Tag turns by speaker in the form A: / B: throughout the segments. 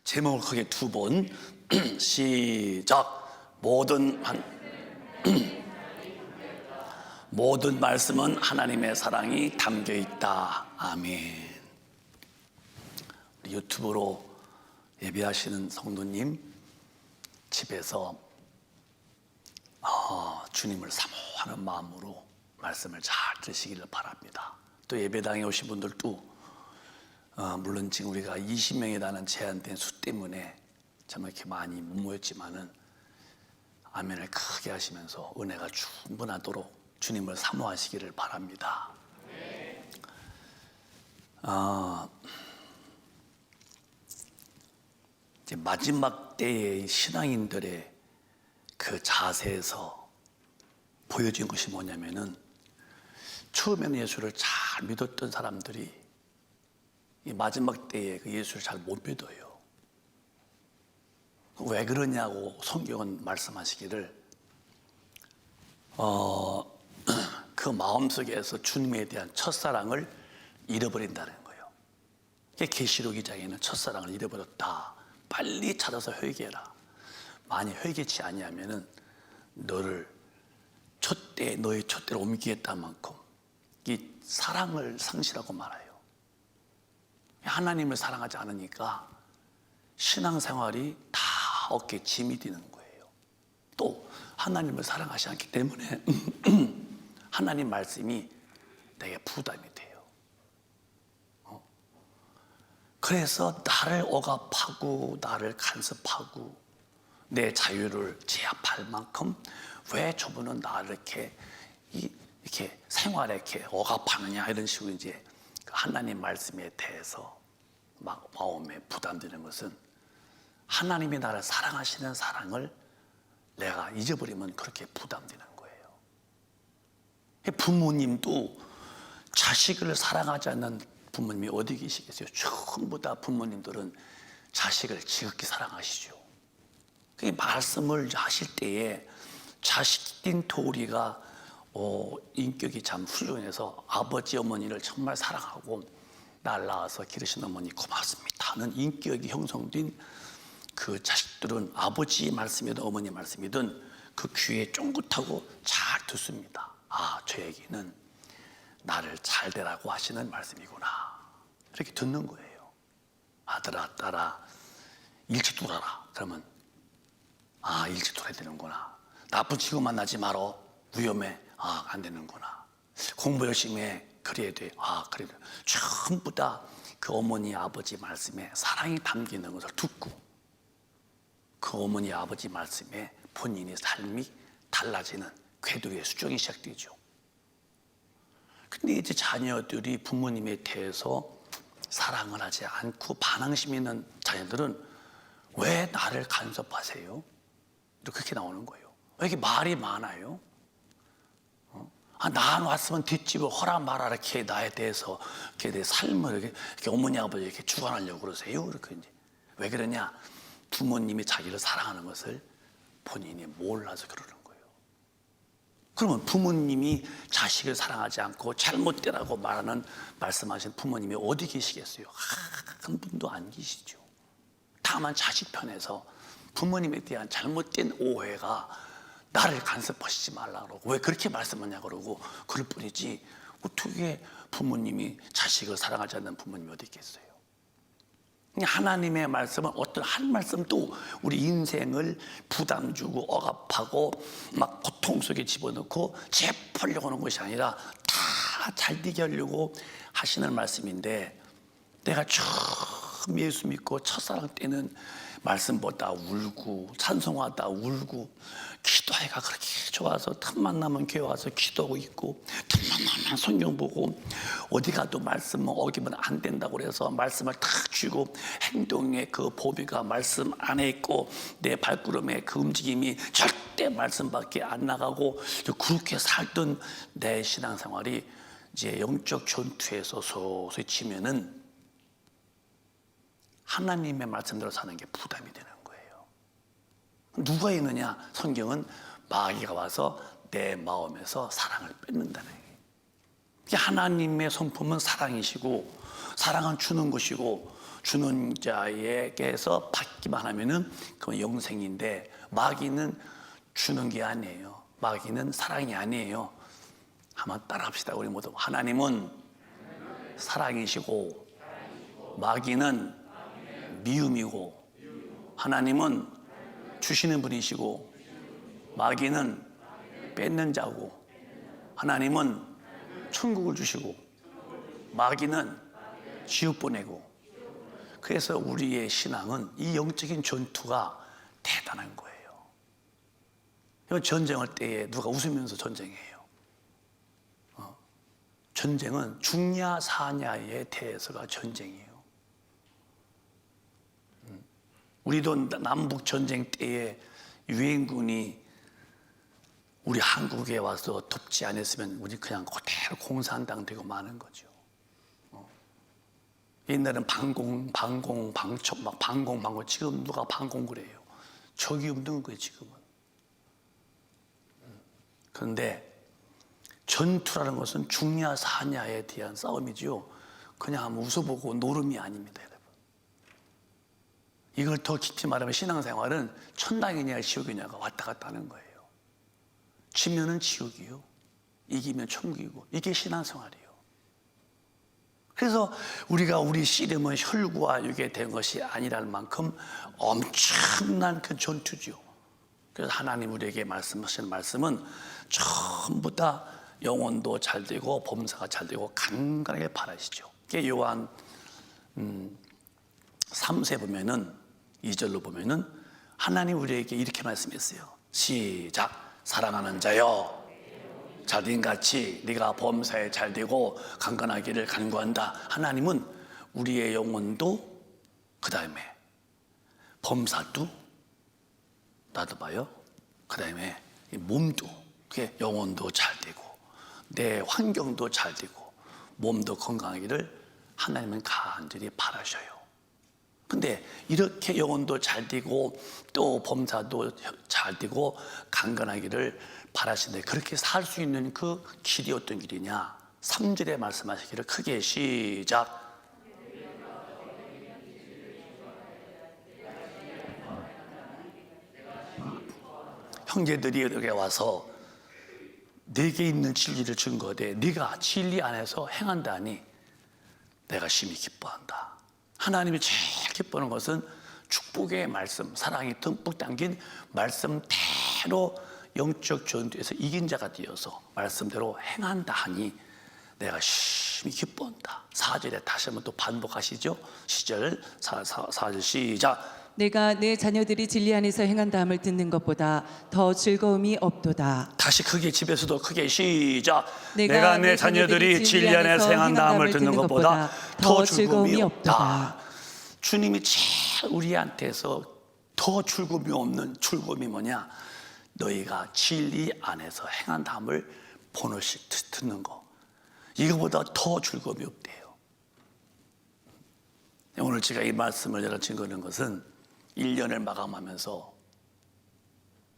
A: 제목을 크게 두 번 시작. 모든 말씀은 하나님의 사랑이 담겨 있다. 아멘. 유튜브로 예배하시는 성도님, 집에서 주님을 사모하는 마음으로 말씀을 잘 들으시기를 바랍니다. 또 예배당에 오신 분들도 물론 지금 우리가 20명이라는 제한된 수 때문에 정말 이렇게 많이 못 모였지만은 아멘을 크게 하시면서 은혜가 충분하도록 주님을 사모하시기를 바랍니다. 이제 마지막 때의 신앙인들의 그 자세에서 보여진 것이 뭐냐면은, 처음에는 예수를 잘 믿었던 사람들이 이 마지막 때에 그 예수를 잘 못 믿어요. 왜 그러냐고 성경은 말씀하시기를 그 마음속에서 주님에 대한 첫사랑을 잃어버린다는 거예요. 계시록 2장에는 첫사랑을 잃어버렸다, 빨리 찾아서 회개해라, 만약 회개치 아니하면은 너를 너의 촛대로 옮기겠다는 만큼 이 사랑을 상실하고 말아요. 하나님을 사랑하지 않으니까 신앙생활이 다 어깨에 짐이 되는 거예요. 또 하나님을 사랑하지 않기 때문에 하나님 말씀이 내게 부담이 돼요. 그래서 나를 억압하고 나를 간섭하고 내 자유를 제압할 만큼 왜 저분은 나를 이렇게 생활에 이렇게 억압하느냐, 이런 식으로 이제 하나님 말씀에 대해서 막 마음에 부담되는 것은, 하나님이 나를 사랑하시는 사랑을 내가 잊어버리면 그렇게 부담되는 거예요. 부모님도 자식을 사랑하지 않는 부모님이 어디 계시겠어요? 전부 다 부모님들은 자식을 지극히 사랑하시죠. 그 말씀을 하실 때에 자식인 도리가 인격이 참 훌륭해서 아버지 어머니를 정말 사랑하고 날 낳아서 기르신 어머니 고맙습니다 하는 인격이 형성된 그 자식들은 아버지 말씀이든 어머니 말씀이든 그 귀에 쫑긋하고 잘 듣습니다. 저 얘기는 나를 잘 되라고 하시는 말씀이구나, 이렇게 듣는 거예요. 아들아 딸아 일찍 돌아라, 그러면 일찍 돌아야 되는구나. 나쁜 친구 만나지 말어, 위험해, 안 되는구나. 공부 열심히 해, 그래야 돼, 그래야 돼. 전부 다 그 어머니 아버지 말씀에 사랑이 담기는 것을 듣고 그 어머니 아버지 말씀에 본인의 삶이 달라지는 궤도의 수정이 시작되죠. 근데 이제 자녀들이 부모님에 대해서 사랑을 하지 않고 반항심 있는 자녀들은 왜 나를 간섭하세요? 그렇게 나오는 거예요. 왜 이렇게 말이 많아요? 나 왔으면 뒷집을 허락 마라, 이렇게 나에 대해서 이렇게 내 삶을 이렇게 어머니 아버지 이렇게 주관하려고 그러세요? 이렇게 이제 왜 그러냐? 부모님이 자기를 사랑하는 것을 본인이 몰라서 그러는 거예요. 그러면 부모님이 자식을 사랑하지 않고 잘못되라고 말씀하신 부모님이 어디 계시겠어요? 한 분도 안 계시죠. 다만 자식 편에서 부모님에 대한 잘못된 오해가 나를 간섭하시지 말라 그러고, 왜 그렇게 말씀하냐 그러고 그럴 뿐이지, 어떻게 부모님이 자식을 사랑하지 않는 부모님이 어디 있겠어요? 하나님의 말씀은 어떤 한 말씀도 우리 인생을 부담 주고 억압하고 막 고통 속에 집어넣고 재풀려고 하는 것이 아니라 다 잘되게 하려고 하시는 말씀인데, 내가 처음 예수 믿고 첫사랑 때는 말씀보다 울고 찬송하다 울고, 기도하기가 그렇게 좋아서 틈만 나면 교회 와서 기도하고 있고, 틈만 나면 성경 보고, 어디 가도 말씀 어기면 안 된다고 그래서 말씀을 탁 쥐고 행동의 그 보비가 말씀 안에 있고 내 발걸음의 그 움직임이 절대 말씀밖에 안 나가고, 그렇게 살던 내 신앙생활이 이제 영적 전투에서 소소히 치면은 하나님의 말씀대로 사는 게 부담이 되는 거예요. 누가 있느냐? 성경은 마귀가 와서 내 마음에서 사랑을 뺏는다는 거예요. 하나님의 성품은 사랑이시고, 사랑은 주는 것이고, 주는 자에게서 받기만 하면은 그건 영생인데, 마귀는 주는 게 아니에요. 마귀는 사랑이 아니에요. 한번 따라합시다. 우리 모두. 하나님은 사랑이시고 마귀는 미움이고, 하나님은 주시는 분이시고 마귀는 뺏는 자고, 하나님은 천국을 주시고 마귀는 지옥 보내고. 그래서 우리의 신앙은 이 영적인 전투가 대단한 거예요. 전쟁할 때에 누가 웃으면서 전쟁해요? 전쟁은 죽냐 사냐에 대해서가 전쟁이에요. 우리도 남북 전쟁 때에 유엔군이 우리 한국에 와서 돕지 않았으면 우리 그냥 그대로 공산당 되고 마는 거죠. 옛날엔 방공, 지금 누가 방공을 해요? 적이 없는 거예요, 지금은. 그런데 전투라는 것은 죽냐 사냐에 대한 싸움이죠. 그냥 한번 웃어보고 노름이 아닙니다, 여러분. 이걸 더 깊이 말하면 신앙생활은 천당이냐 지옥이냐가 왔다 갔다 하는 거예요. 지면은 지옥이요, 이기면 천국이고. 이게 신앙생활이에요. 그래서 우리가 우리 씨름은 혈구와 육에 된 것이 아니라는 만큼 엄청난 그 전투죠. 그래서 하나님 우리에게 말씀하시는 말씀은 전부 다 영혼도 잘 되고 범사가 잘 되고 간간하게 바라시죠. 그게 요한 3세 보면은 2절로 보면은 하나님 우리에게 이렇게 말씀했어요. 시작. 사랑하는 자여, 자린같이 네가 범사에 잘 되고 강건하기를 간구한다. 하나님은 우리의 영혼도, 그 다음에 범사도, 나도 봐요, 그 다음에 몸도, 그게 영혼도 잘 되고 내 환경도 잘 되고 몸도 건강하기를 하나님은 간절히 바라셔요. 근데 이렇게 영혼도 잘 되고 또 범사도 잘 되고 강건하기를 바라시는데, 그렇게 살 수 있는 그 길이 어떤 길이냐? 3절에 말씀하시기를 크게 시작. 형제들이 여기 와서 내게 있는 진리를 증거하되 네가 진리 안에서 행한다니 내가 심히 기뻐한다. 하나님이 제일 기뻐하는 것은 축복의 말씀, 사랑이 듬뿍 담긴 말씀대로 영적 전투에서 이긴 자가 되어서 말씀대로 행한다 하니 내가 심히 기뻐한다. 4절에 다시 한번 또 반복하시죠. 4절 시작.
B: 내가 내 자녀들이 진리 안에서 행한다함을 듣는 것보다 더 즐거움이 없도다.
A: 다시 크게, 집에서도 크게 시작.
B: 내가 내 자녀들이 진리 안에서 행한다함을 듣는 것보다 더 즐거움이 없도다.
A: 주님이 제일 우리한테서 더 즐거움이 없는 즐거움이 뭐냐? 너희가 진리 안에서 행한다함을 번호씩 듣는 거. 이거보다 더 즐거움이 없대요. 오늘 제가 이 말씀을 여러 증거하는 것은 1년을 마감하면서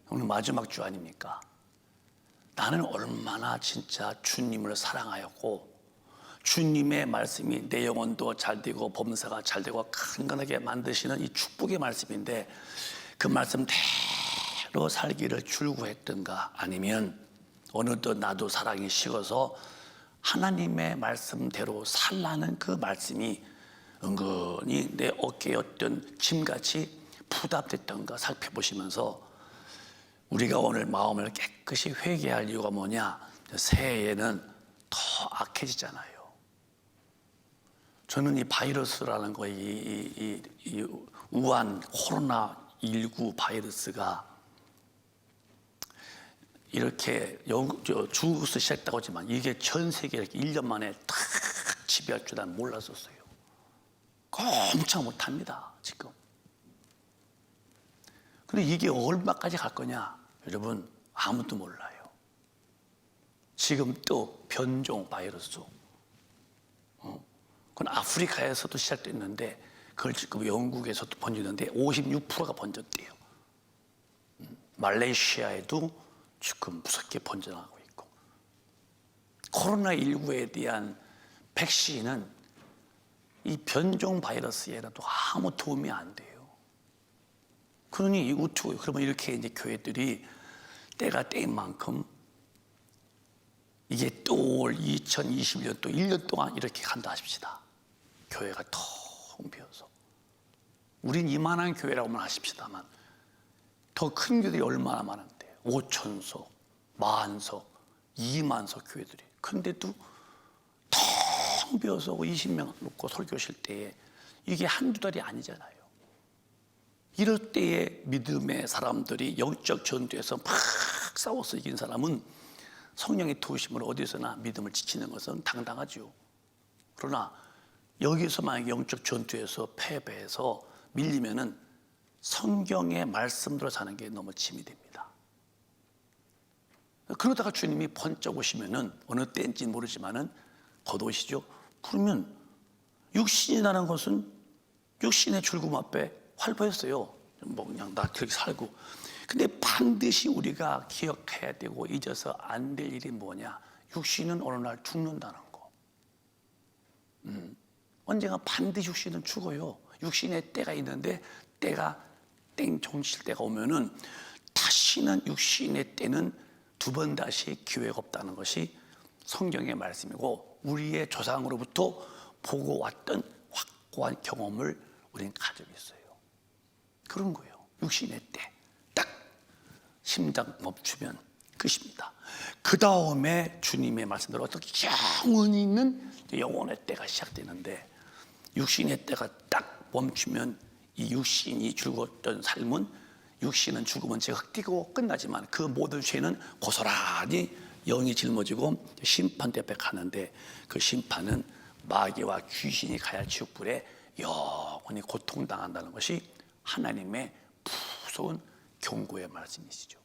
A: 오늘 마지막 주 아닙니까? 나는 얼마나 진짜 주님을 사랑하였고 주님의 말씀이 내 영혼도 잘 되고 범사가 잘 되고 강건하게 만드시는 이 축복의 말씀인데, 그 말씀대로 살기를 출구했던가, 아니면 어느덧 나도 사랑이 식어서 하나님의 말씀대로 살라는 그 말씀이 은근히 내 어깨에 어떤 짐같이 부담됐던가 살펴보시면서, 우리가 오늘 마음을 깨끗이 회개할 이유가 뭐냐? 새해에는 더 악해지잖아요. 저는 이 바이러스라는 거, 이 우한 코로나19 바이러스가 이렇게 중국에서 시작했다고 하지만 이게 전 세계에 이렇게 1년 만에 탁 지배할 줄 난 몰랐었어요. 꼼짝 못합니다, 지금. 근데 이게 얼마까지 갈 거냐? 여러분, 아무도 몰라요. 지금 또 변종 바이러스. 그건 아프리카에서도 시작됐는데, 그걸 지금 영국에서도 번지는데 56%가 번졌대요. 말레이시아에도 지금 무섭게 번져나가고 있고, 코로나19에 대한 백신은 이 변종 바이러스에라도 아무 도움이 안 돼요. 그러니 이 우투 그러면 이렇게 이제 교회들이 때가 때인 만큼 이게 또 올 2021년 또 1년 동안 이렇게 간다 하십시다. 교회가 텅 비어서 우린 이만한 교회라고만 하십시다만 더 큰 교회들이 얼마나 많은데 5,000석, 10,000석, 20,000석 교회들이 근데도 텅 비어서 20명 놓고 설교하실 때에 이게 한두 달이 아니잖아요. 이럴 때에 믿음의 사람들이 영적 전투에서 막 싸워서 이긴 사람은 성령의 도우심으로 어디서나 믿음을 지키는 것은 당당하죠. 그러나 여기서 만약 영적 전투에서 패배해서 밀리면은 성경의 말씀대로 사는 게 너무 짐이 됩니다. 그러다가 주님이 번쩍 오시면은 어느 때인지 모르지만은 곧 오시죠. 그러면 육신이라는 것은 육신의 죽음 앞에 활보했어요. 뭐 그냥 나 그렇게 살고. 근데 반드시 우리가 기억해야 되고 잊어서 안 될 일이 뭐냐? 육신은 어느 날 죽는다는 거. 언젠가 반드시 육신은 죽어요. 육신의 때가 있는데 때가 땡 종칠 때가 오면은 다시는 육신의 때는 두 번 다시 기회가 없다는 것이 성경의 말씀이고 우리의 조상으로부터 보고 왔던 확고한 경험을 우리는 가지고 있어요. 그런 거예요. 육신의 때 딱 심장 멈추면 끝입니다. 그 다음에 주님의 말씀대로 어떻게 영원히 있는 영원의 때가 시작되는데 육신의 때가 딱 멈추면 이 육신이 죽었던 삶은 육신은 죽으면 제가 흑띠고 끝나지만 그 모든 죄는 고스란히 영이 짊어지고 심판대 앞에 가는데 그 심판은 마귀와 귀신이 가야 할 지옥불에 영원히 고통당한다는 것이 하나님의 무서운 경고의 말씀이시죠.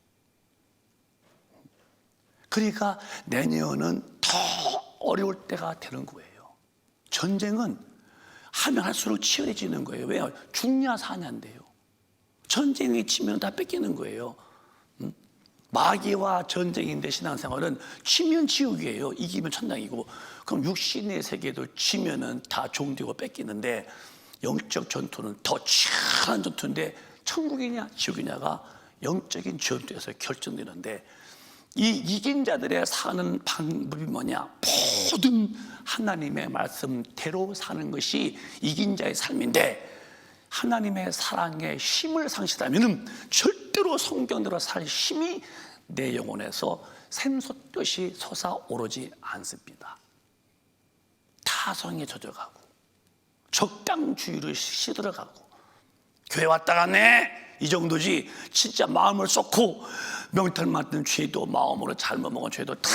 A: 그러니까 내년은 더 어려울 때가 되는 거예요. 전쟁은 하면 할수록 치열해지는 거예요. 왜요? 죽냐 사냐인데요. 전쟁이 치면 다 뺏기는 거예요. 마귀와 전쟁인데 신앙생활은 치면 지옥이에요. 이기면 천당이고. 그럼 육신의 세계도 치면은 다 종되고 뺏기는데 영적 전투는 더 치열한 전투인데 천국이냐 지옥이냐가 영적인 전투에서 결정되는데 이 이긴 자들의 사는 방법이 뭐냐? 모든 하나님의 말씀대로 사는 것이 이긴 자의 삶인데 하나님의 사랑의 힘을 상실하면 절대로 성경대로 살 힘이 내 영혼에서 샘솟듯이 솟아오르지 않습니다. 타성에 젖어가고 적당주의를 시들어가고 교회 왔다 갔네 이 정도지 진짜 마음을 쏟고 명탈 맞는 죄도 마음으로 잘못 먹은 죄도 다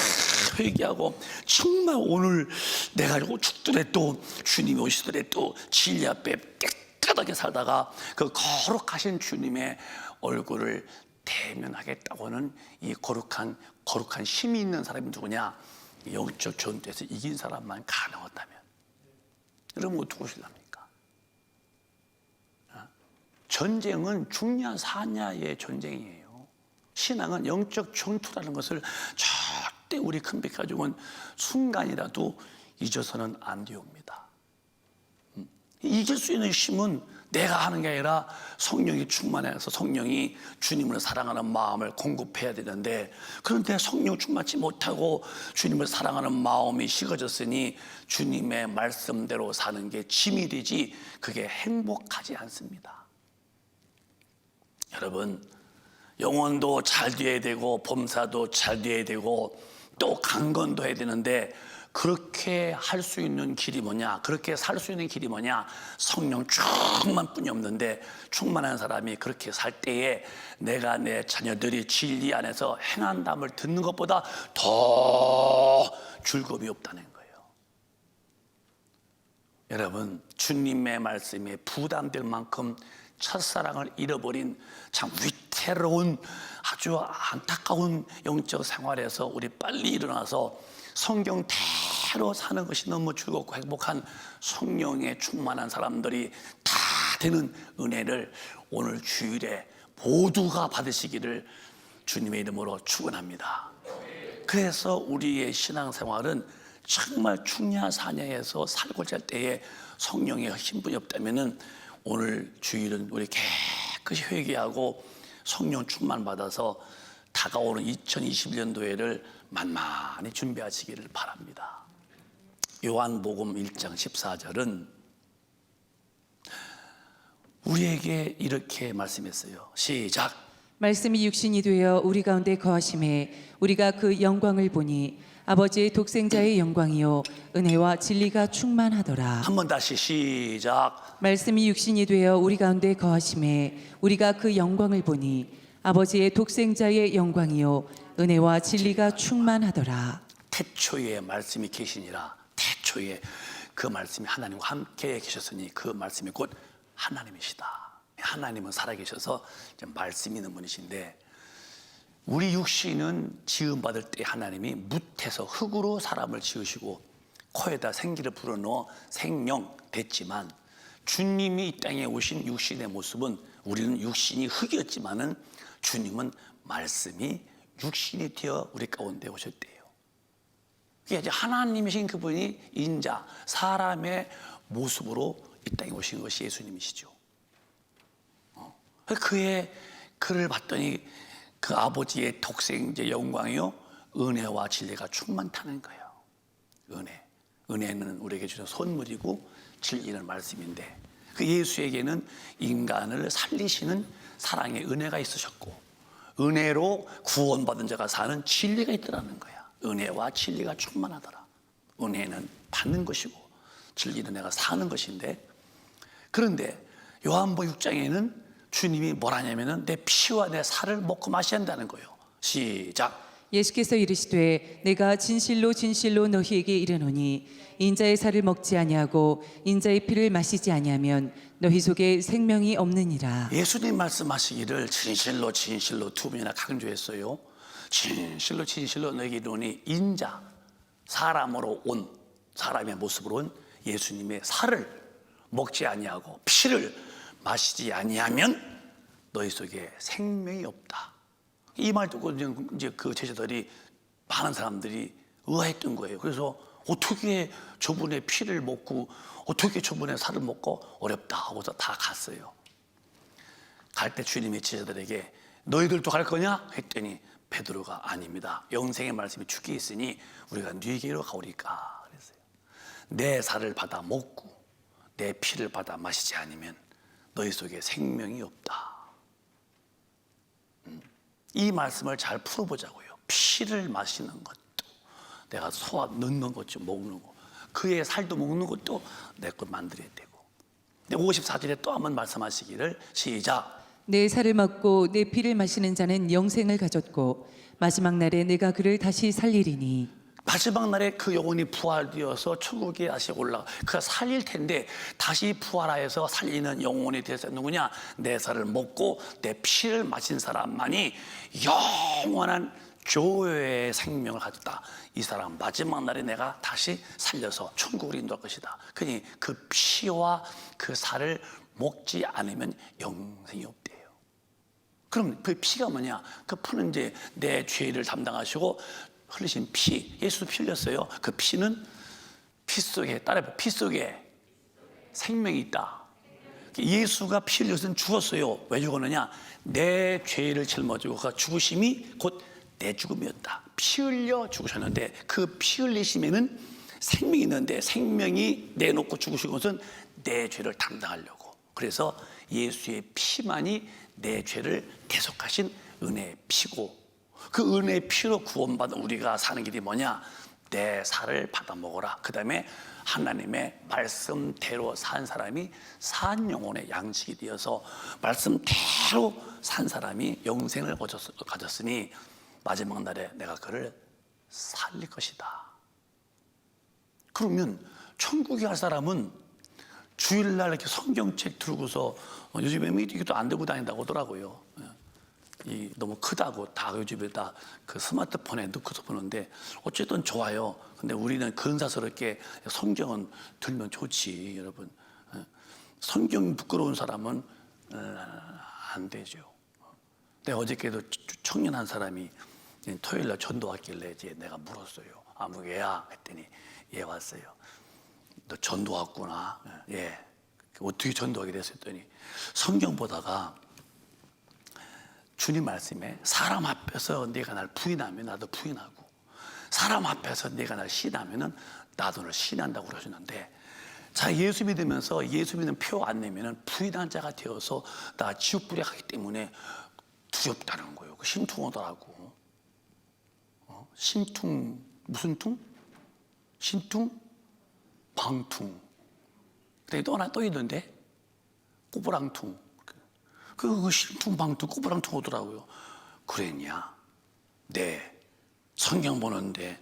A: 회개하고 정말 오늘 내가 죽더라도 주님이 오시더라도 진리 앞에 깨끗하게 살다가 그 거룩하신 주님의 얼굴을 대면하겠다고는 이 거룩한 힘이 있는 사람이 누구냐? 영적 전투에서 이긴 사람만 가능하다면 여러분 어떻게 하실랍니까? 전쟁은 죽냐 사냐의 전쟁이에요. 신앙은 영적 전투라는 것을 절대 우리 큰빛 가족은 순간이라도 잊어서는 안 되옵니다. 이길 수 있는 힘은 내가 하는 게 아니라 성령이 충만해서 성령이 주님을 사랑하는 마음을 공급해야 되는데 그런데 성령 충만치 못하고 주님을 사랑하는 마음이 식어졌으니 주님의 말씀대로 사는 게 짐이 되지 그게 행복하지 않습니다. 여러분 영혼도 잘 돼야 되고 범사도 잘 돼야 되고 또 강건도 해야 되는데 그렇게 할 수 있는 길이 뭐냐? 그렇게 살 수 있는 길이 뭐냐? 성령 충만뿐이 없는데 충만한 사람이 그렇게 살 때에 내가 내 자녀들이 진리 안에서 행한담을 듣는 것보다 더 즐거움이 없다는 거예요. 여러분 주님의 말씀에 부담될 만큼 첫사랑을 잃어버린 참 위태로운 아주 안타까운 영적 생활에서 우리 빨리 일어나서 성경대로 사는 것이 너무 즐겁고 행복한 성령에 충만한 사람들이 다 되는 은혜를 오늘 주일에 모두가 받으시기를 주님의 이름으로 축원합니다. 그래서 우리의 신앙생활은 정말 충야 사냥에서 살고자 할 때에 성령의 힘분이 없다면은 오늘 주일은 우리 깨끗이 회개하고 성령 충만 받아서 다가오는 2021년도에를 만만히 준비하시기를 바랍니다. 요한복음 1장 14절은 우리에게 이렇게 말씀했어요. 시작.
B: 말씀이 육신이 되어 우리 가운데 거하심에 우리가 그 영광을 보니 아버지의 독생자의 영광이요 은혜와 진리가 충만하더라.
A: 한 번 다시 시작.
B: 말씀이 육신이 되어 우리 가운데 거하심에 우리가 그 영광을 보니 아버지의 독생자의 영광이요 은혜와 진리가 충만하더라.
A: 태초에 말씀이 계시니라. 태초에 그 말씀이 하나님과 함께 계셨으니 그 말씀이 곧 하나님이시다. 하나님은 살아계셔서 말씀이 있는 분이신데, 우리 육신은 지음받을 때 하나님이 묻에서 흙으로 사람을 지으시고 코에다 생기를 불어넣어 생명 됐지만, 주님이 이 땅에 오신 육신의 모습은 우리는 육신이 흙이었지만은 주님은 말씀이 육신이 되어 우리 가운데 오셨대요. 그게 이제 하나님이신 그분이 인자 사람의 모습으로 이 땅에 오신 것이 예수님이시죠. 그를 봤더니 그 아버지의 독생자 영광이요 은혜와 진리가 충만하다는 거예요. 은혜는 우리에게 주신 선물이고 진리는 말씀인데, 그 예수에게는 인간을 살리시는 사랑의 은혜가 있으셨고, 은혜로 구원받은 자가 사는 진리가 있더라는 거야. 은혜와 진리가 충만하더라. 은혜는 받는 것이고 진리는 내가 사는 것인데, 그런데 요한복음 6장에는 주님이 뭐라냐면은 내 피와 내 살을 먹고 마셔야 한다는 거예요. 시작.
B: 예수께서 이르시되 내가 진실로 진실로 너희에게 이르노니 인자의 살을 먹지 아니하고 인자의 피를 마시지 아니하면 너희 속에 생명이 없느니라.
A: 예수님 말씀하시기를 진실로 진실로 두 번이나 강조했어요. 진실로 진실로 너희에게 이르노니, 인자 사람으로 온, 사람의 모습으로 온 예수님의 살을 먹지 아니하고 피를 마시지 아니하면 너희 속에 생명이 없다. 이 말 듣고 이제 그 제자들이, 많은 사람들이 의아했던 거예요. 그래서 어떻게 저분의 피를 먹고 어떻게 저분의 살을 먹고, 어렵다 하고서 다 갔어요. 갈 때 주님이 제자들에게 너희들도 갈 거냐 했더니 베드로가 아닙니다. 영생의 말씀이 주께 있으니 우리가 네게로 가오리까 그랬어요. 내 살을 받아 먹고 내 피를 받아 마시지 않으면 너희 속에 생명이 없다. 이 말씀을 잘 풀어보자고요. 피를 마시는 것도, 내가 소화 넣는 것 좀 먹는 거, 그의 살도 먹는 것도 내 것 만들어야 되고. 54절에 또 한번 말씀하시기를 시작.
B: 내 살을 먹고 내 피를 마시는 자는 영생을 가졌고 마지막 날에 내가 그를 다시 살리리니.
A: 마지막 날에 그 영혼이 부활되어서 천국에 다시 올라가, 그가 살릴 텐데 다시 부활하여서 살리는 영혼이 되어서 누구냐? 내 살을 먹고 내 피를 마신 사람만이 영원한 조회의 생명을 가졌다. 이 사람 마지막 날에 내가 다시 살려서 천국으로 인도할 것이다. 그러니 그 피와 그 살을 먹지 않으면 영생이 없대요. 그럼 그 피가 뭐냐? 그 피는 이제 내 죄를 담당하시고 흘리신 피, 예수도 피 흘렸어요. 그 피는 피 속에, 따라해봐, 피 속에 생명이 있다. 예수가 피 흘려서 죽었어요. 왜 죽었느냐? 내 죄를 짊어지고 그 죽으심이 곧 내 죽음이었다. 피 흘려 죽으셨는데 그 피 흘리심에는 생명이 있는데, 생명이 내놓고 죽으신 것은 내 죄를 담당하려고. 그래서 예수의 피만이 내 죄를 대속하신 은혜의 피고, 그 은혜의 피로 구원받은 우리가 사는 길이 뭐냐? 내 살을 받아 먹어라. 그 다음에 하나님의 말씀대로 산 사람이 산 영혼의 양식이 되어서 말씀대로 산 사람이 영생을 가졌으니 마지막 날에 내가 그를 살릴 것이다. 그러면 천국에 갈 사람은 주일날 이렇게 성경책 들고서, 요즘에 이것도 안 들고 다닌다고 하더라고요. 너무 크다고 다 요즘에 다 그 스마트폰에 넣고서 보는데, 어쨌든 좋아요. 근데 우리는 근사스럽게 성경은 들면 좋지, 여러분. 성경 부끄러운 사람은 안 되죠. 근데 어저께도 청년 한 사람이 토요일날 전도왔길래 이제 내가 물었어요. 아무개야 했더니 예 왔어요. 너 전도 왔구나. 예. 어떻게 전도하게 됐었더니 성경 보다가 주님 말씀에 사람 앞에서 네가 날 부인하면 나도 부인하고 사람 앞에서 네가 날 시인하면 나도 널 시인한다고 그러셨는데, 자, 예수 믿으면서 예수 믿는 표 안 내면 부인한 자가 되어서 나 지옥 불에 가기 때문에 두렵다는 거예요. 그 심퉁하더라고. 심퉁 무슨 퉁? 신퉁? 방퉁. 그때 또 하나 또 있는데 꼬부랑퉁. 그 신퉁 방퉁 꼬부랑퉁 오더라고요. 그랬냐? 네. 성경 보는데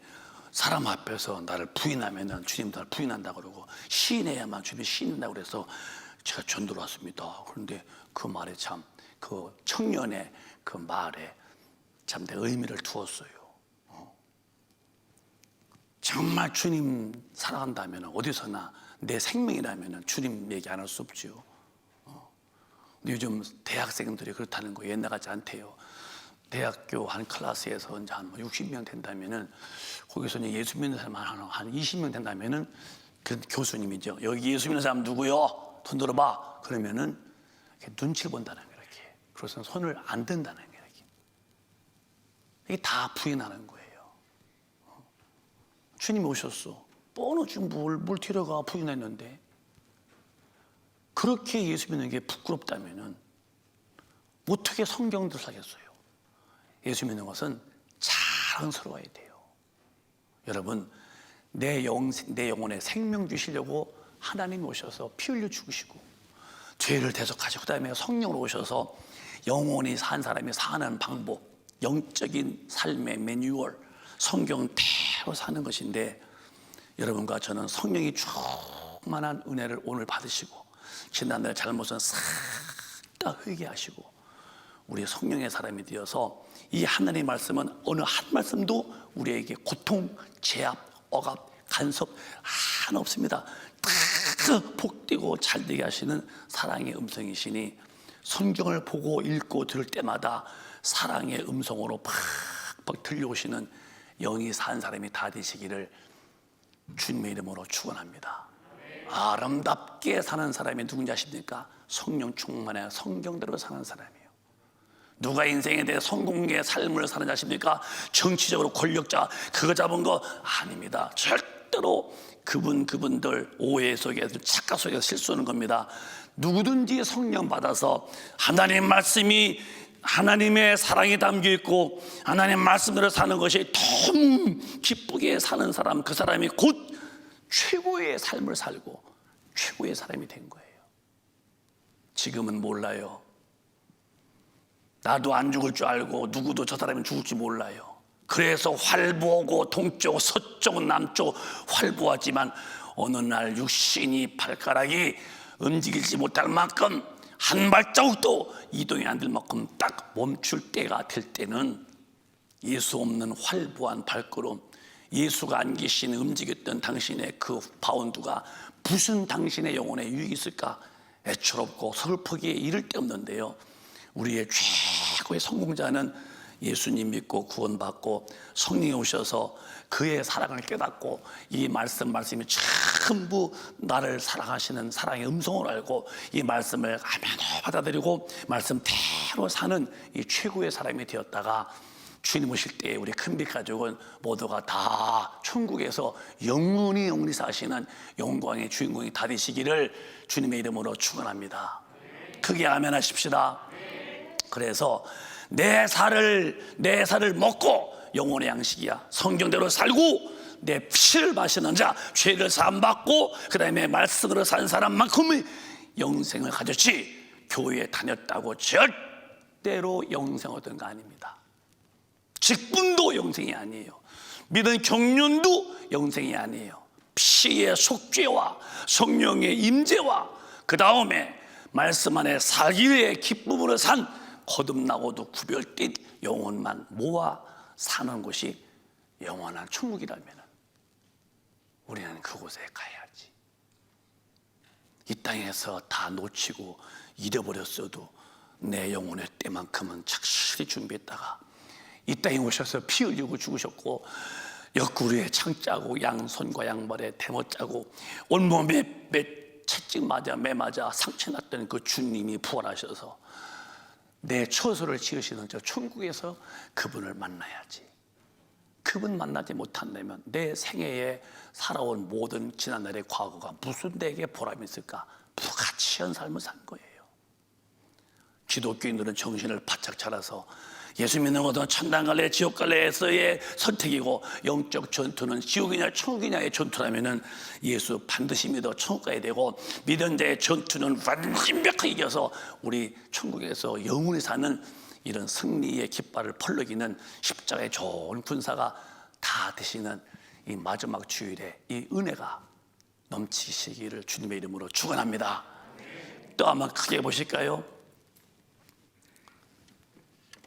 A: 사람 앞에서 나를 부인하면은 주님도 나를 부인한다고 그러고 시인해야만 주님이 시인한다고 그래서 제가 전도를 왔습니다. 그런데 그 말에 참 그 청년의 그 말에 참 내 의미를 두었어요. 정말 주님 사랑한다면 어디서나 내 생명이라면 주님 얘기 안 할 수 없지요. 요즘 대학생들이 그렇다는 거 옛날 같지 않대요. 대학교 한 클래스에서 이제 한 60명 된다면은 거기서 이제 예수 믿는 사람 한 20명 된다면은 그 교수님이죠. 여기 예수 믿는 사람 누구요? 손 들어봐. 그러면은 눈치를 본다는 거예요. 이렇게. 그래서 손을 안 든다는 거예요. 이게 다 부인하는 거예요. 주님이 오셨어. 뻔히 지금 뭘 데려가 부인했는데. 그렇게 예수 믿는 게 부끄럽다면은 어떻게 성경도 사겠어요? 예수 믿는 것은 자랑스러워야 돼요. 여러분, 내 영혼에 생명 주시려고 하나님이 오셔서 피 흘려 죽으시고 죄를 대속하시고 그다음에 성령으로 오셔서 영혼이 산 사람이 사는 방법, 영적인 삶의 매뉴얼, 성경대로 사는 것인데, 여러분과 저는 성령이 충만한 은혜를 오늘 받으시고 지난날 잘못은 싹 다 회개하시고 우리 성령의 사람이 되어서 이 하나님의 말씀은 어느 한 말씀도 우리에게 고통, 제압, 억압, 간섭 하나 없습니다. 다 복되고 잘되게 하시는 사랑의 음성이시니 성경을 보고 읽고 들을 때마다 사랑의 음성으로 팍팍 들려오시는 영이 산 사람이 다 되시기를 주님의 이름으로 축원합니다. 아름답게 사는 사람이 누군지 아십니까? 성령 충만해 성경대로 사는 사람이에요. 누가 인생에 대해 성공의 삶을 사는지 아십니까? 정치적으로 권력자 그거 잡은 거 아닙니다. 절대로 그분들 오해 속에서 착각 속에서 실수하는 겁니다. 누구든지 성령 받아서 하나님 말씀이 하나님의 사랑이 담겨 있고 하나님 말씀대로 사는 것이 너무 기쁘게 사는 사람, 그 사람이 곧 최고의 삶을 살고 최고의 사람이 된 거예요. 지금은 몰라요. 나도 안 죽을 줄 알고 누구도 저 사람이 죽을지 몰라요. 그래서 활보하고 동쪽, 서쪽, 남쪽 활보하지만 어느 날 육신이 발가락이 움직이지 못할 만큼 한 발자국도 이동이 안 될 만큼 딱 멈출 때가 될 때는 예수 없는 활보한 발걸음, 예수가 안 계신 움직였던 당신의 그 바운드가 무슨 당신의 영혼에 유익이 있을까? 애처롭고 슬프기에 이를 데 없는데요. 우리의 최고의 성공자는 예수님 믿고 구원받고 성령이 오셔서 그의 사랑을 깨닫고 이 말씀이 전부 나를 사랑하시는 사랑의 음성을 알고 이 말씀을 아멘으로 받아들이고 말씀대로 사는 이 최고의 사람이 되었다가 주님 오실 때 우리 큰빛 가족은 모두가 다 천국에서 영원히 사시는 영광의 주인공이 다 되시기를 주님의 이름으로 축원합니다. 크게 아멘 하십시다. 그래서 내 살을 먹고 영혼의 양식이야 성경대로 살고 내 피를 마시는 자 죄를 사함받고 그 다음에 말씀으로 산 사람만큼의 영생을 가졌지 교회에 다녔다고 절대로 영생 얻은 거 아닙니다. 직분도 영생이 아니에요. 믿은 경륜도 영생이 아니에요. 피의 속죄와 성령의 임재와 그 다음에 말씀 안에 살기 위해 기쁨으로 산 거듭나고도 구별된 영혼만 모아 사는 곳이 영원한 천국이라면 우리는 그곳에 가야지. 이 땅에서 다 놓치고 잃어버렸어도 내 영혼의 때만큼은 착실히 준비했다가 이 땅에 오셔서 피 흘리고 죽으셨고 옆구리에 창 짜고 양손과 양발에 대모 짜고 온몸에 채찍 맞아 매 맞아 상처 났던 그 주님이 부활하셔서 내 처소를 지으시는 저 천국에서 그분을 만나야지. 그분 만나지 못한다면 내 생애에 살아온 모든 지난날의 과거가 무슨 내게 보람이 있을까? 무가치한 삶을 산 거예요. 기독교인들은 정신을 바짝 차려서 예수 믿는 것은 천당 갈래 지옥 갈래에서의 선택이고, 영적 전투는 지옥이냐 천국이냐의 전투라면은 예수 반드시 믿어 천국 가야 되고, 믿은 자의 전투는 완벽하게 이겨서 우리 천국에서 영원히 사는 이런 승리의 깃발을 펄럭이는 십자가의 좋은 군사가 다 되시는 이 마지막 주일에 이 은혜가 넘치시기를 주님의 이름으로 축원합니다. 또 한번 크게 보실까요?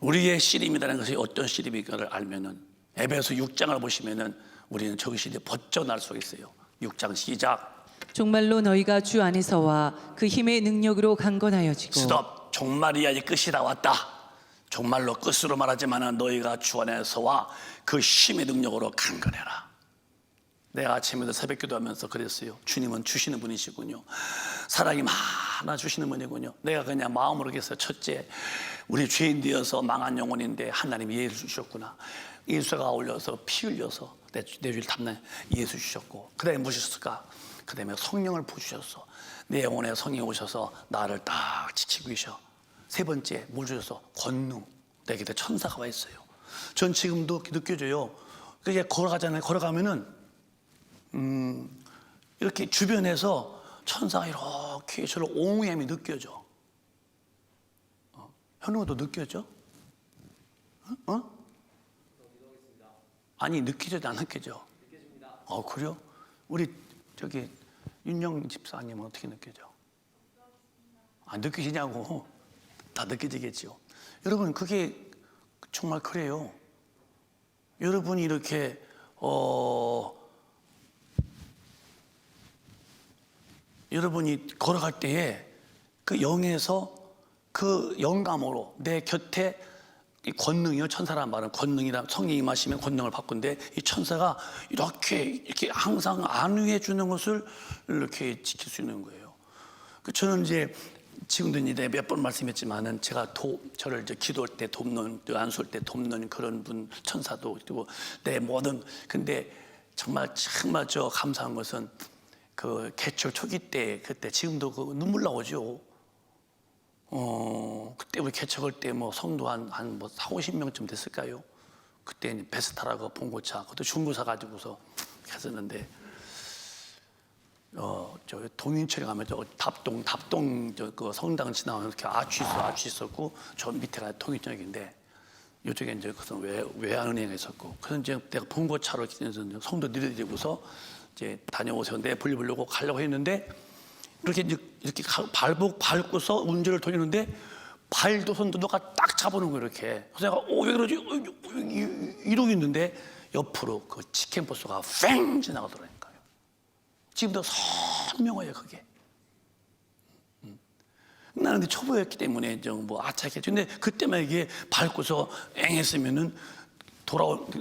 A: 우리의 씨름이라는 것이 어떤 씨름인가를 알면은 에베소 6장을 보시면은 우리는 정신이 벗져날 수 있어요. 6장 시작.
B: 종말로 너희가 주 안에서와 그 힘의 능력으로 강건하여지고.
A: 스톱. 종말이야 이 끝이 다 왔다. 종말로 끝으로 말하지만 너희가 주 안에서와 그 힘의 능력으로 강건해라. 내가 아침에도 새벽 기도하면서 그랬어요. 주님은 주시는 분이시군요. 사랑이 많아 주시는 분이군요. 내가 그냥 마음으로 했어요. 첫째, 우리 죄인 되어서 망한 영혼인데 하나님이 예수 주셨구나. 예수가 올려서 피 흘려서 내 죄를 담는 예수 주셨고, 그 다음에 무엇이었을까? 그 다음에 성령을 부으셨어. 내 영혼에 성령이 오셔서 나를 딱 지키고 계셔. 세 번째, 뭘 주셔서? 권능. 내 곁에 천사가 와 있어요. 전 지금도 느껴져요. 그게 걸어가잖아요. 걸어가면은 이렇게 주변에서 천사가 이렇게 저를 옹호함이 느껴져. 현우도 느껴져? 아니 느껴져도 안 느껴져? 그래요? 우리 저기 윤영 집사님은 어떻게 느껴져? 안 느껴지냐고? 다 느껴지겠죠. 여러분, 그게 정말 그래요. 여러분이 이렇게 여러분이 걸어갈 때에 그 영에서 그 영감으로 내 곁에 이 권능이요, 천사란 말은 권능이라, 성령이 임하시면 권능을 바꾼데, 이 천사가 이렇게 항상 안위해 주는 것을 이렇게 지킬 수 있는 거예요. 저는 이제 지금도 이제 몇 번 말씀했지만은 제가 저를 이제 기도할 때 돕는, 안수할 때 돕는 그런 분, 천사도 있고 내 모든, 근데 정말 저 감사한 것은 그 개척 초기 때, 그때 지금도 그 눈물 나오죠. 그때 우리 개척할 때 뭐 성도 한 40-50명쯤 됐을까요? 그때 베스타라고 봉고차, 그것도 중고사 가지고서 했었는데, 저 동인철에 가면 저 답동 저 그 성당 지나면 이렇게 아치 있었고, 저 밑에가 통일역인데 이쪽에 이제 그것은 외환은행에 있었고, 그래서 이제 내가 봉고차로 성도 내려드리고서 이제 다녀오세요. 내 불리려고 가려고 했는데, 이렇게 밟고서 운전을 돌리는데 발도 손도 누가 딱 잡아놓은 거예요, 이렇게. 그래서 내가 왜 그러지? 이러고 있는데 옆으로 그 치킨버스가 뺑 지나가더라니까요. 지금도 선명해요, 그게. 나는 근데 초보였기 때문에 좀 뭐 아차게. 근데 그때만 이게 밟고서 앵했으면은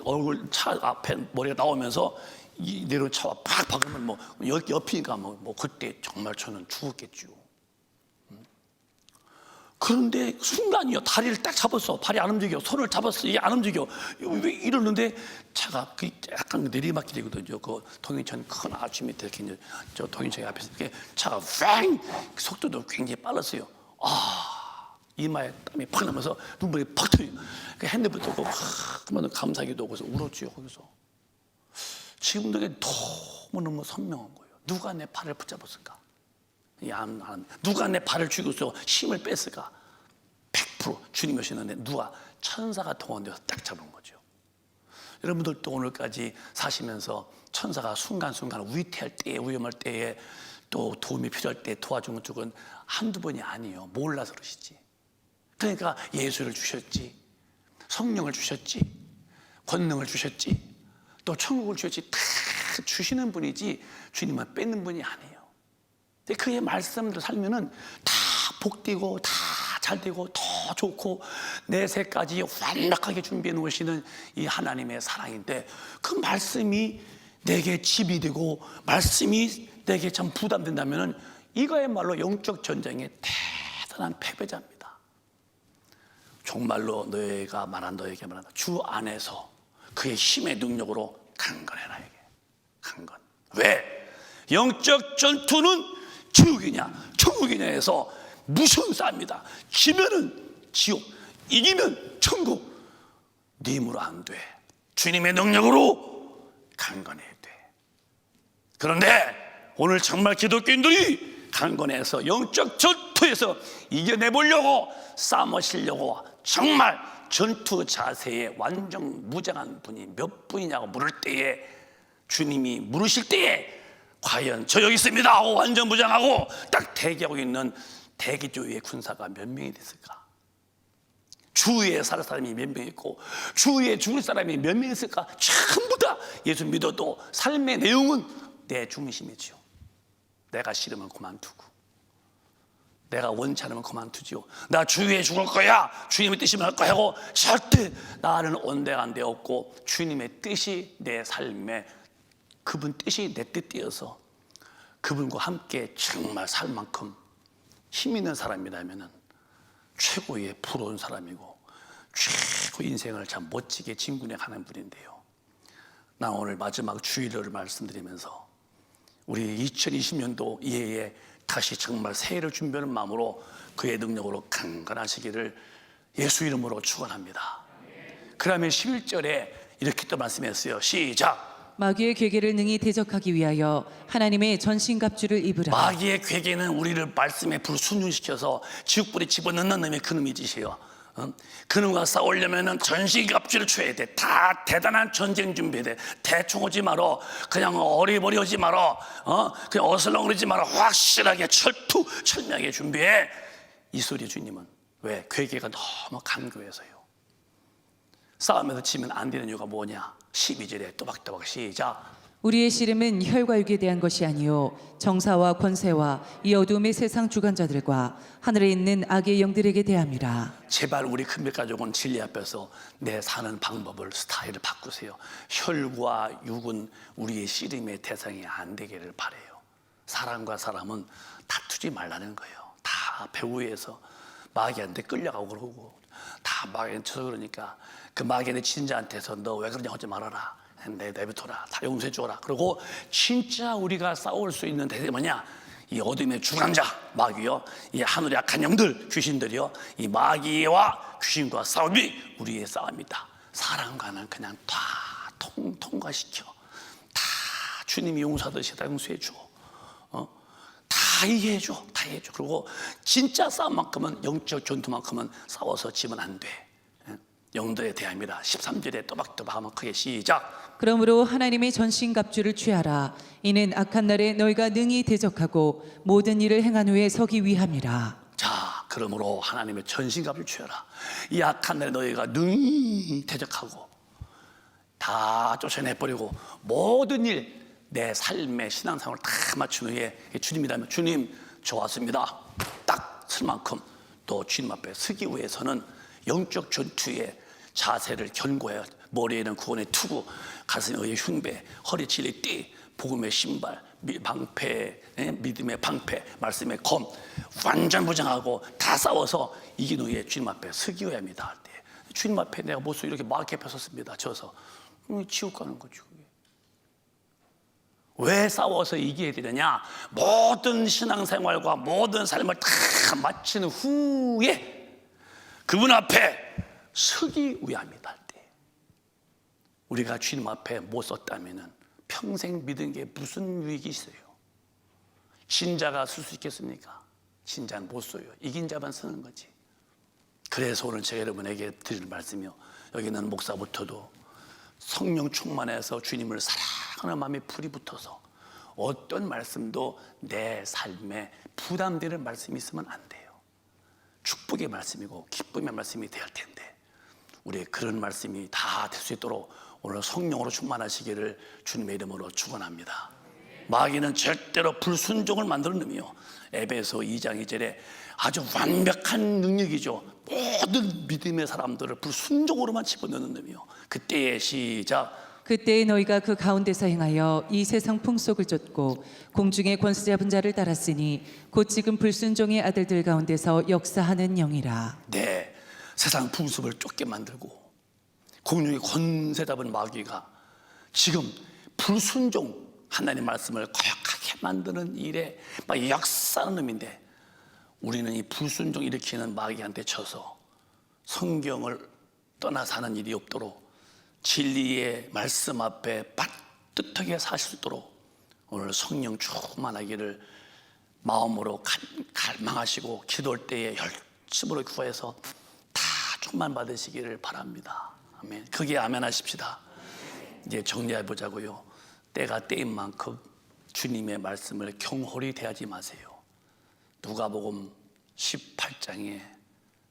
A: 얼굴 차 앞에 머리가 나오면서 이대로 차와 팍 박으면 뭐 옆이니까 뭐 그때 정말 저는 죽었겠죠. 그런데 순간이요, 다리를 딱 잡았어. 발이 안 움직여. 손을 잡았어. 이게 안 움직여. 왜 이러는데 차가 약간 내리막길이거든요. 그 동인천 큰 아치 밑에 이렇게 이제 저 동인천 앞에서 이렇게 차가 팡, 속도도 굉장히 빨랐어요. 이마에 땀이 팍 나면서 눈물이 팍 터요. 그 핸드폰 들고 한번 감사하기도 하고 그래서 울었죠, 거기서. 지금도 너무너무 선명한 거예요. 누가 내 팔을 붙잡았을까? 누가 내 발을 쥐고서 힘을 뺐을까? 100% 주님이 오시는데 누가? 천사가 동원되어서 딱 잡은 거죠. 여러분들도 오늘까지 사시면서 천사가 순간순간 위태할 때에, 위험할 때에, 또 도움이 필요할 때 도와주는 쪽은 한두 번이 아니에요. 몰라서 그러시지. 그러니까 예수를 주셨지, 성령을 주셨지, 권능을 주셨지, 또 천국을 주셨지. 다 주시는 분이지 주님만 뺏는 분이 아니에요. 그의 말씀대로 살면은 다 복되고 다 잘 되고 더 좋고 내 새까지 완벽하게 준비해 놓으시는 이 하나님의 사랑인데, 그 말씀이 내게 집이 되고 말씀이 내게 참 부담된다면 이거야말로 영적 전쟁의 대단한 패배자입니다. 정말로 너희가 말한 너에게 말한다. 주 안에서 그의 힘의 능력으로 강건해라. 이게 강건. 왜? 영적 전투는 지옥이냐 천국이냐 해서 무슨 싸움이다. 지면은 지옥, 이기면 천국. 네 힘으로 안 돼. 주님의 능력으로 강건해야 돼. 그런데 오늘 정말 기독교인들이 강건해서 영적 전투에서 이겨내보려고 싸우시려고 정말 전투 자세에 완전 무장한 분이 몇 분이냐고 물을 때에, 주님이 물으실 때에 과연 저 여기 있습니다 하고 완전 무장하고 딱 대기하고 있는 대기조의 군사가 몇 명이 됐을까? 주위에 살 사람이 몇 명 있고 주위에 죽을 사람이 몇 명 있을까? 전부 다 예수 믿어도 삶의 내용은 내 중심이지요. 내가 싫으면 그만두고, 내가 원치 않으면 그만두지요. 나 주위에 죽을 거야, 주님의 뜻이면 할 거야 하고 절대 나는 온데간 데 없고 주님의 뜻이 내 삶에, 그분 뜻이 내 뜻이어서 그분과 함께 정말 살 만큼 힘 있는 사람이라면 최고의 부러운 사람이고 최고 인생을 참 멋지게 진군해 가는 분인데요. 나 오늘 마지막 주일을 말씀드리면서 우리 2020년도 이해에 다시 정말 새해를 준비하는 마음으로 그의 능력으로 강건하시기를 예수 이름으로 축원합니다. 그러면 11절에 이렇게 또 말씀했어요. 시작.
B: 마귀의 괴계를 능히 대적하기 위하여 하나님의 전신갑주를 입으라.
A: 마귀의 괴계는 우리를 말씀에 불순종시켜서 지옥불에 집어넣는 놈이 그놈의 짓이에요. 그놈과 싸우려면 전신갑주를 쳐야 돼. 다 대단한 전쟁 준비해야 돼. 대충 오지 말어. 그냥 어리버리 오지 말어. 그냥 어슬렁거리지 말어. 확실하게 철명하게 준비해. 이 소리 주님은. 왜? 괴계가 너무 강교해서요. 싸움에서 지면 안 되는 이유가 뭐냐? 12절에 또박또박 시작.
B: 우리의 씨름은 혈과 육에 대한 것이 아니요 정사와 권세와 이 어둠의 세상 주관자들과 하늘에 있는 악의 영들에게 대함이라.
A: 제발 우리 큰별가족은 진리 앞에서 내 사는 방법을, 스타일을 바꾸세요. 혈과 육은 우리의 씨름의 대상이 안 되기를 바라요. 사람과 사람은 다투지 말라는 거예요. 다 배후에서 마귀한테 끌려가고 그러고 다 마귀한테 쳐서 그러니까 그 마귀한테 진자한테서 너 왜 그러냐 하지 말아라. 내비둬라. 다 용서해 주어라. 그리고 진짜 우리가 싸울 수 있는 대상이 뭐냐? 이 어둠의 주관자 마귀요, 이 하늘의 악한 영들 귀신들이요, 이 마귀와 귀신과 싸움이 우리의 싸움이다. 사람과는 그냥 다 통과시켜. 다 주님이 용서하듯이 다 용서해 줘. 다 이해해 줘. 다 이해해 줘. 그리고 진짜 싸움만큼은, 영적 전투만큼은 싸워서 지면 안 돼. 영들에 대함이라. 13절에 또박또박 하면 크게 시작.
B: 그러므로 하나님의 전신갑주를 취하라. 이는 악한 날에 너희가 능히 대적하고 모든 일을 행한 후에 서기 위함이라.
A: 자, 그러므로 하나님의 전신갑주를 취하라. 이 악한 날에 너희가 능히 대적하고 다 쫓아내버리고 모든 일, 내 삶의 신앙생활을 다 맞춘 후에 주님이라면 주님 저 왔습니다 딱 쓸 만큼 또 주님 앞에 서기 위해서는 영적 전투의 자세를 견고해야, 머리에는 구원의 투구, 가슴에 의의 흉배, 허리 찔리 띠, 복음의 신발, 방패, 믿음의 방패, 말씀의 검, 완전 무장하고 다 싸워서 이긴 후에 주님 앞에 서기어야 합니다. 할 때 주님 앞에 내가 모습 이렇게 막 옆에 섰습니다. 져서 지옥 가는 거죠. 왜 싸워서 이겨야 되느냐? 모든 신앙생활과 모든 삶을 다 마친 후에 그분 앞에 서기 위함이다 할 때, 우리가 주님 앞에 못 섰다면 평생 믿은 게 무슨 유익이 있어요? 진자가 쓸 수 있겠습니까? 진자는 못 써요. 이긴 자만 쓰는 거지. 그래서 오늘 제가 여러분에게 드릴 말씀이요, 여기는 목사부터도 성령 충만해서 주님을 사랑하는 마음에 불이 붙어서 어떤 말씀도 내 삶에 부담되는 말씀이 있으면 안 돼요. 축복의 말씀이고 기쁨의 말씀이 돼야 할 텐데, 우리의 그런 말씀이 다 될 수 있도록 오늘 성령으로 충만하시기를 주님의 이름으로 축원합니다. 마귀는 절대로 불순종을 만드는 놈이요. 에베소 2장 2절에 아주 완벽한 능력이죠. 모든 믿음의 사람들을 불순종으로만 집어넣는 놈이요. 그때의 시작.
B: 그때 너희가 그 가운데서 행하여 이 세상 풍속을 쫓고 공중의 권세 잡은 자를 따랐으니 곧 지금 불순종의 아들들 가운데서 역사하는 영이라.
A: 네, 세상 풍습을 쫓게 만들고 공중의 권세 잡은 마귀가 지금 불순종 하나님의 말씀을 거역하게 만드는 일에 막 역사하는 놈인데, 우리는 이 불순종 일으키는 마귀한테 쳐서 성경을 떠나 사는 일이 없도록 진리의 말씀 앞에 반듯하게 사실 수 있도록 오늘 성령 충만하기를 마음으로 갈망하시고 기도할 때에 열심으로 구해서 다 충만 받으시기를 바랍니다. 아멘. 그게 아멘 하십시다. 이제 정리해 보자고요. 때가 때인 만큼 주님의 말씀을 경홀히 대하지 마세요. 누가복음 18장에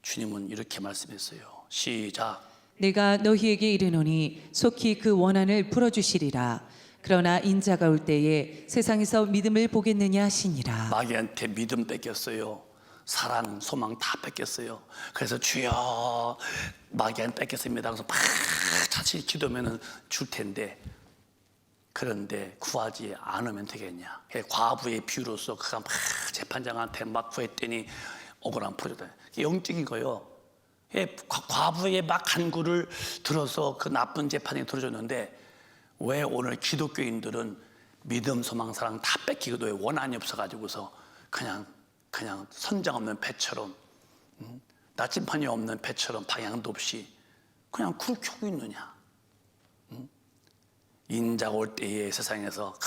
A: 주님은 이렇게 말씀했어요. 시작.
B: 내가 너희에게 이르노니 속히 그 원한을 풀어주시리라. 그러나 인자가 올 때에 세상에서 믿음을 보겠느냐 하시니라.
A: 마귀한테 믿음 뺏겼어요. 사랑, 소망 다 뺏겼어요. 그래서 주여 마귀한테 뺏겼습니다. 그래서 막 자칫 기도하면 줄 텐데, 그런데 구하지 않으면 되겠냐. 과부의 비유로서 그가 막 재판장한테 막 구했더니 억울함 풀어줬다. 영적인 거예요. 과부의 막 간구를 들어서 그 나쁜 재판이 들어줬는데, 왜 오늘 기독교인들은 믿음, 소망, 사랑 다 뺏기고도 왜 원한이 없어가지고서 그냥 선장 없는 배처럼, 나침판이 없는 배처럼 방향도 없이 그냥 그렇게 하고 있느냐. 인자가 올 때에 세상에서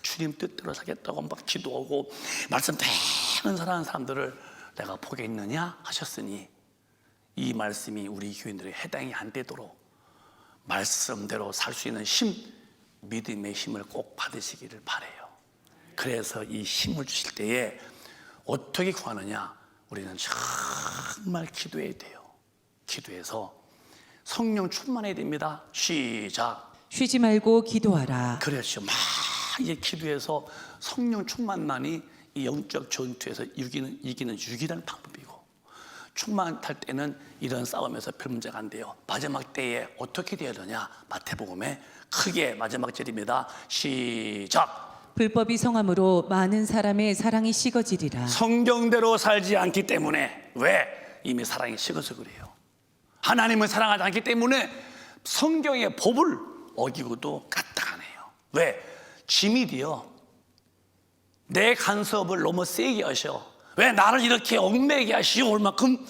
A: 주님 뜻대로 살겠다고 막 기도하고 말씀 대는 살아가는 사람들을 내가 보겠느냐 하셨으니, 이 말씀이 우리 교인들에 해당이 안 되도록 말씀대로 살 수 있는 힘, 믿음의 힘을 꼭 받으시기를 바라요. 그래서 이 힘을 주실 때에 어떻게 구하느냐? 우리는 정말 기도해야 돼요. 기도해서 성령 충만해야 됩니다. 시작.
B: 쉬지 말고 기도하라.
A: 그렇죠. 막 이제 기도해서 성령 충만만이 이 영적 전투에서 이기는 유일한 방법이고, 충만할 때는 이런 싸움에서 별 문제가 안 돼요. 마지막 때에 어떻게 되어야 되냐? 마태복음에 크게 마지막 절입니다. 시작.
B: 불법이 성함으로 많은 사람의 사랑이 식어지리라.
A: 성경대로 살지 않기 때문에. 왜? 이미 사랑이 식어서 그래요. 하나님을 사랑하지 않기 때문에 성경의 법을 어기고도 까딱하네요. 왜? 짐이 되어 내 간섭을 너무 세게 하셔. 왜 나를 이렇게 얽매게 하시오? 올 만큼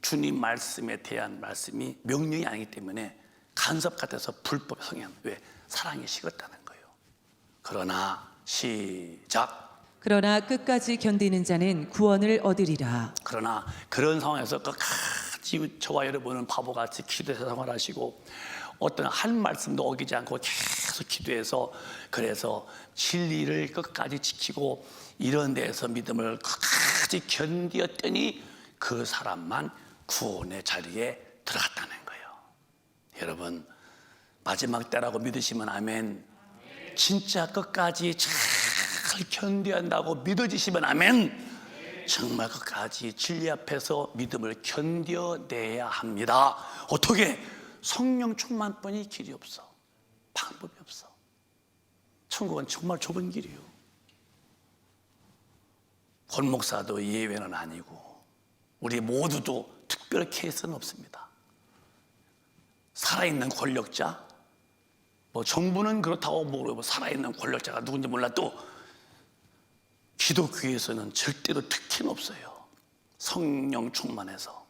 A: 주님 말씀에 대한 말씀이 명령이 아니기 때문에 간섭 같아서 불법의 성향. 왜? 사랑이 식었다는 거예요. 그러나 시작.
B: 그러나 끝까지 견디는 자는 구원을 얻으리라.
A: 그러나 그런 상황에서 끝까지 저와 여러분은 바보같이 기도해서 생활하시고 어떤 한 말씀도 어기지 않고 계속 기도해서, 그래서 진리를 끝까지 지키고 이런 데에서 믿음을 끝까지 견디었더니 그 사람만 구원의 자리에 들어갔다는 거예요. 여러분, 마지막 때라고 믿으시면 아멘. 진짜 끝까지 잘 견뎌야 한다고 믿어지시면 아멘. 정말 끝까지 진리 앞에서 믿음을 견뎌내야 합니다. 어떻게? 성령 충만뿐이 길이 없어. 방법이 없어. 천국은 정말 좁은 길이에요. 권 목사도 예외는 아니고 우리 모두도 특별 케이스는 없습니다. 살아있는 권력자, 정부는 그렇다고 모르고 살아있는 권력자가 누군지 몰라도 기독교에서는 절대로 특혜는 없어요. 성령 충만해서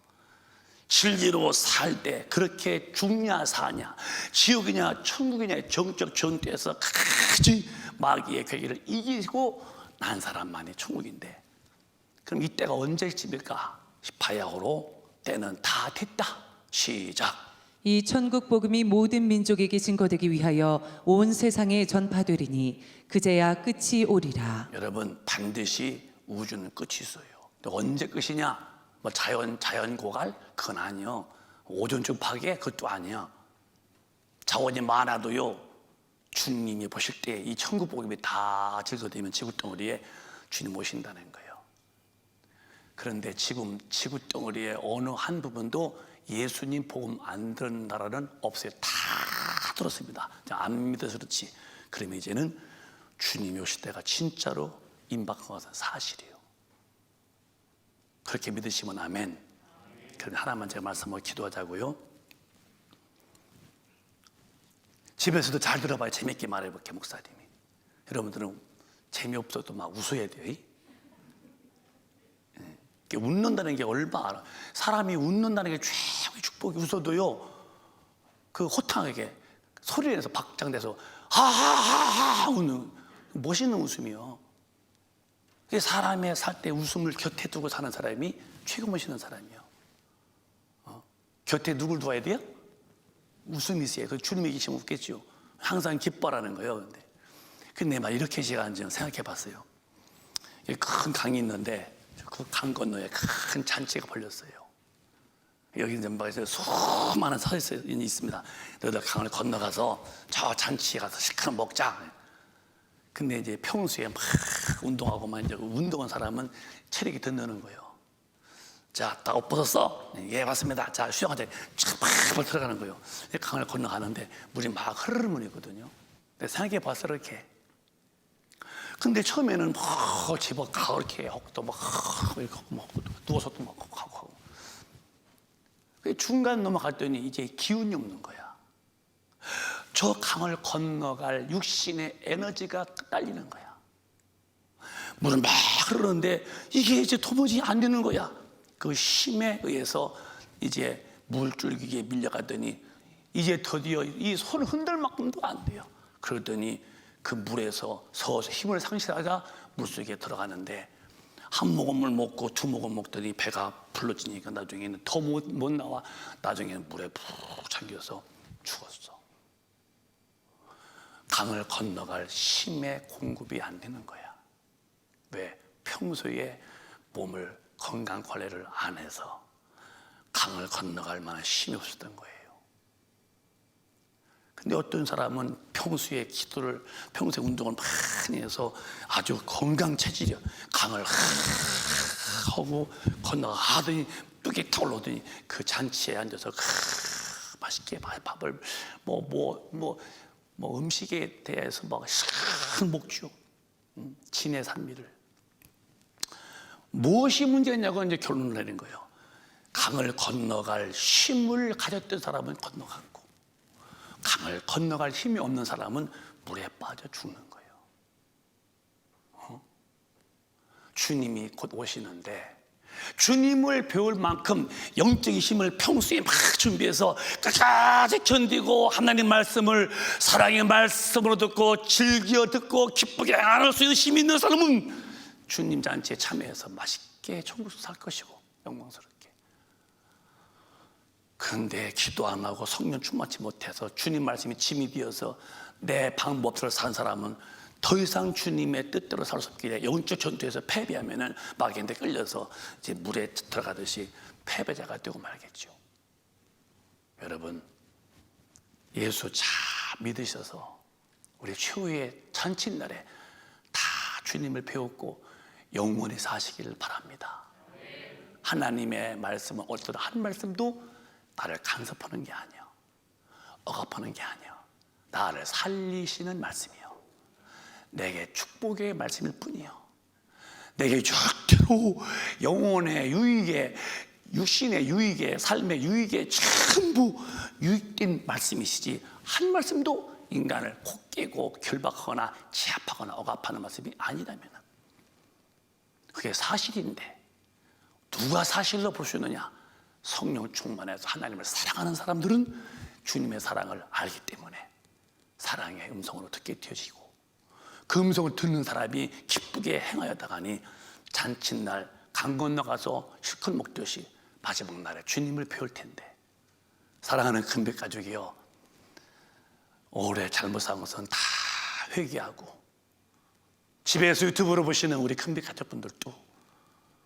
A: 진리로 살 때 그렇게 죽냐 사냐, 지옥이냐 천국이냐 정적 전투에서 끝까지 마귀의 괴계를 이기고 난 사람만이 천국인데, 그럼 이때가 언제쯤일까? 바야흐로 때는 다 됐다. 시작.
B: 이 천국 복음이 모든 민족에게 증거되기 위하여 온 세상에 전파되리니 그제야 끝이 오리라.
A: 여러분, 반드시 우주는 끝이 있어요. 언제 끝이냐? 자연 고갈? 그건 아니요. 오존층 파괴? 그것도 아니야. 자원이 많아도요, 주님이 보실 때 이 천국 복음이 다 질서되면 지구덩어리에 주님 오신다는 거예요. 그런데 지금 지구덩어리의 어느 한 부분도 예수님 복음 안 듣는 나라는 없어요. 다 들었습니다. 안 믿어서 그렇지. 그러면 이제는 주님이 오실 때가 진짜로 임박한 것은 사실이에요. 그렇게 믿으시면 아멘. 그럼 하나만 제가 말씀하고 기도하자고요. 집에서도 잘 들어봐요. 재밌게 말해볼게요, 목사님이. 여러분들은 재미없어도 막 웃어야 돼요. 웃는다는 게 얼마나, 사람이 웃는다는 게 최고의 축복이. 웃어도요, 그 호탕하게 소리 내서 박장돼서 하하하하 웃는 멋있는 웃음이요. 사람의 살 때 웃음을 곁에 두고 사는 사람이 최고 멋있는 사람이요. 곁에 누굴 두어야 돼요? 웃음이 있어야. 그 주님이 계시면 웃겠죠. 항상 기뻐라는 거예요. 근데 막 이렇게 제가 앉아 생각해 봤어요. 큰 강이 있는데 그 강 건너에 큰 잔치가 벌렸어요. 여기 이제 막 수많은 서있이 있습니다. 너희들 강을 건너가서 저 잔치에 가서 실컷 먹자. 근데 이제 평소에 막 운동하고만 이제 운동한 사람은 체력이 든다는 거예요. 자, 딱 옷 벗었어? 예, 맞습니다. 자, 수영하자. 쫙 들어가는 거예요. 강을 건너가는데 물이 막 흐르르 있거든요. 생각해 봤어, 이렇게. 근데 처음에는 막 집어 가 이렇게 하고 또 막 이렇게 하고 누워서 또 막 하고 중간 넘어갔더니 이제 기운이 없는 거야. 저 강을 건너갈 육신의 에너지가 딸리는 거야. 물은 막 흐르는데 이게 이제 도무지 안 되는 거야. 그 힘에 의해서 이제 물줄기에 밀려가더니 이제 드디어 이 손을 흔들 만큼도 안 돼요. 그러더니 그 물에서 서서 힘을 상실하다 물속에 들어가는데 한 모금 물 먹고 두 모금 먹더니 배가 불러지니까 나중에는 더 못 나와. 나중에는 물에 푹 잠겨서 죽었어. 강을 건너갈 힘의 공급이 안 되는 거야. 왜? 평소에 몸을 건강 관리를 안 해서 강을 건너갈 만한 힘이 없었던 거예요. 근데 어떤 사람은 평소에 기도를, 평소에 운동을 많이 해서 아주 건강 체질이야. 강을 하고 건너가더니 뚝이 타 올라오더니 그 잔치에 앉아서 맛있게 밥을 음식에 대해서 막 먹죠. 진의 산미를. 무엇이 문제냐고 이제 결론을 내린 거예요. 강을 건너갈 힘을 가졌던 사람은 건너갔고, 강을 건너갈 힘이 없는 사람은 물에 빠져 죽는 거예요. 주님이 곧 오시는데 주님을 배울 만큼 영적인 힘을 평소에 막 준비해서 끝까지 견디고 하나님 말씀을 사랑의 말씀으로 듣고 즐겨 듣고 기쁘게 안을 수 있는 힘이 있는 사람은 주님 잔치에 참여해서 맛있게 천국에서 살 것이고 영광스럽게. 그런데 기도 안 하고 성령 충만치 못해서 주님 말씀이 짐이 되어서 내 방법대로 산 사람은 더 이상 주님의 뜻대로 살 수 없기에 영적 전투에서 패배하면은 마귀한테 끌려서 이제 물에 들어가듯이 패배자가 되고 말겠죠. 여러분, 예수 잘 믿으셔서 우리 최후의 잔칫날에 다 주님을 배웠고 영원히 사시기를 바랍니다. 하나님의 말씀은 어떤 한 말씀도 나를 간섭하는 게 아니야, 억압하는 게 아니야. 나를 살리시는 말씀이요, 내게 축복의 말씀일 뿐이요, 내게 절대로 영혼의 유익에, 육신의 유익에, 삶의 유익에 전부 유익된 말씀이시지 한 말씀도 인간을 콕 깨고 결박하거나 제압하거나 억압하는 말씀이 아니라면 그게 사실인데 누가 사실로 볼 수 있느냐? 성령 충만해서 하나님을 사랑하는 사람들은 주님의 사랑을 알기 때문에 사랑의 음성으로 듣게 되어지고, 그 음성을 듣는 사람이 기쁘게 행하였다가니 잔칫날 강 건너가서 실컷 먹듯이 마지막 날에 주님을 배울 텐데. 사랑하는 큰백 가족이요, 올해 잘못한 것은 다 회개하고, 집에서 유튜브로 보시는 우리 큰백 가족분들도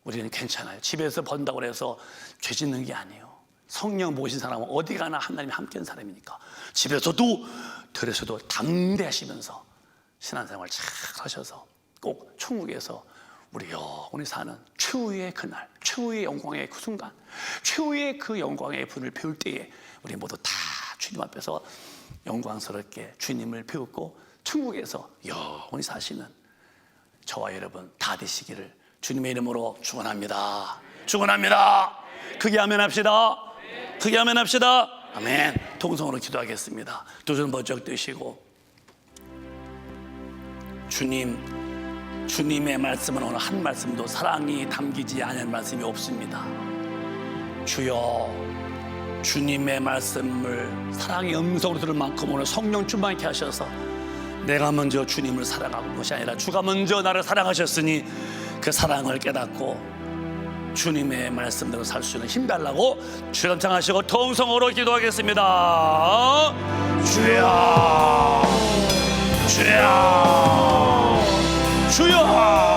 A: 우리는 괜찮아요. 집에서 번다고 해서 죄 짓는 게 아니에요. 성령 모신 사람은 어디 가나 하나님이 함께하는 사람이니까 집에서도 들에서도 담대하시면서 신앙생활 잘 하셔서 꼭 천국에서 우리 영원히 사는 최후의 그날, 최후의 영광의 그 순간, 최후의 그 영광의 분을 배울 때에 우리 모두 다 주님 앞에서 영광스럽게 주님을 배웠고 천국에서 영원히 사시는 저와 여러분 다 되시기를 주님의 이름으로 축원합니다. 축원합니다. 크게 아멘 합시다. 크게 아멘 합시다. 아멘. 통성으로 기도하겠습니다. 두 손 번쩍 드시고 주님의 말씀은 오늘 한 말씀도 사랑이 담기지 않은 말씀이 없습니다. 주여, 주님의 말씀을 사랑의 음성으로 들을 만큼 오늘 성령 충만케 하셔서 내가 먼저 주님을 사랑하는 것이 아니라 주가 먼저 나를 사랑하셨으니 그 사랑을 깨닫고 주님의 말씀대로 살 수 있는 힘 달라고 주전창하시고 통성으로 기도하겠습니다. 주여, 주여, 주여.